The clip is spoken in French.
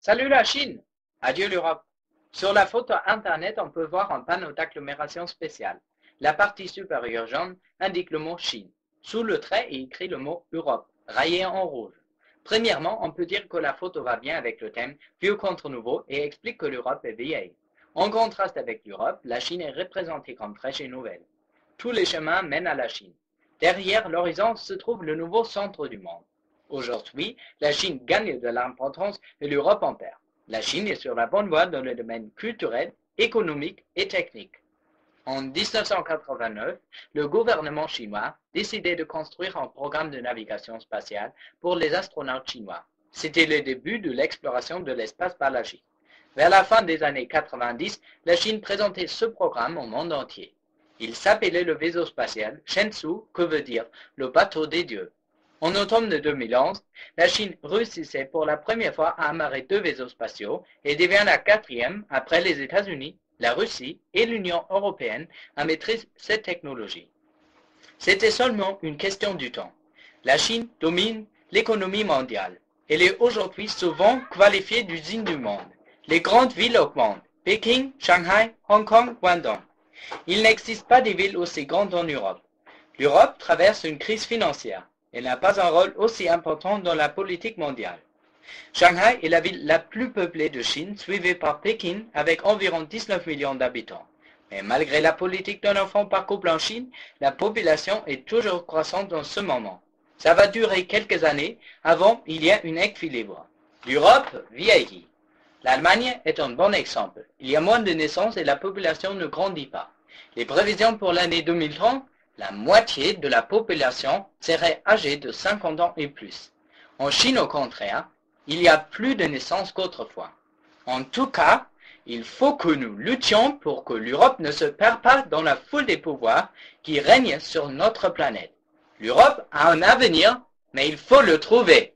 Salut la Chine! Adieu l'Europe! Sur la photo internet, on peut voir un panneau d'agglomération spéciale. La partie supérieure jaune indique le mot Chine. Sous le trait est écrit le mot Europe, rayé en rouge. Premièrement, on peut dire que la photo va bien avec le thème vieux contre nouveau et explique que l'Europe est vieille. En contraste avec l'Europe, la Chine est représentée comme fraîche et nouvelle. Tous les chemins mènent à la Chine. Derrière l'horizon se trouve le nouveau centre du monde. Aujourd'hui, la Chine gagne de l'importance et l'Europe en perd. La Chine est sur la bonne voie dans le domaine culturel, économique et technique. En 1989, le gouvernement chinois décidait de construire un programme de navigation spatiale pour les astronautes chinois. C'était le début de l'exploration de l'espace par la Chine. Vers la fin des années 90, la Chine présentait ce programme au monde entier. Il s'appelait le vaisseau spatial Shenzhou, que veut dire le bateau des dieux. En automne de 2011, la Chine réussissait pour la première fois à amarrer deux vaisseaux spatiaux et devient la quatrième, après les États-Unis, la Russie et l'Union européenne, à maîtriser cette technologie. C'était seulement une question du temps. La Chine domine l'économie mondiale. Elle est aujourd'hui souvent qualifiée d'usine du monde. Les grandes villes augmentent. Pékin, Shanghai, Hong Kong, Guangdong. Il n'existe pas de villes aussi grandes en Europe. L'Europe traverse une crise financière. Elle n'a pas un rôle aussi important dans la politique mondiale. Shanghai est la ville la plus peuplée de Chine, suivie par Pékin avec environ 19 millions d'habitants. Mais malgré la politique d'un enfant par couple en Chine, la population est toujours croissante en ce moment. Ça va durer quelques années avant il y a une équilibre. L'Europe vieillit. L'Allemagne est un bon exemple. Il y a moins de naissances et la population ne grandit pas. Les prévisions pour l'année 2030, la moitié de la population serait âgée de 50 ans et plus. En Chine, au contraire, il y a plus de naissances qu'autrefois. En tout cas, il faut que nous luttions pour que l'Europe ne se perde pas dans la foule des pouvoirs qui règnent sur notre planète. L'Europe a un avenir, mais il faut le trouver.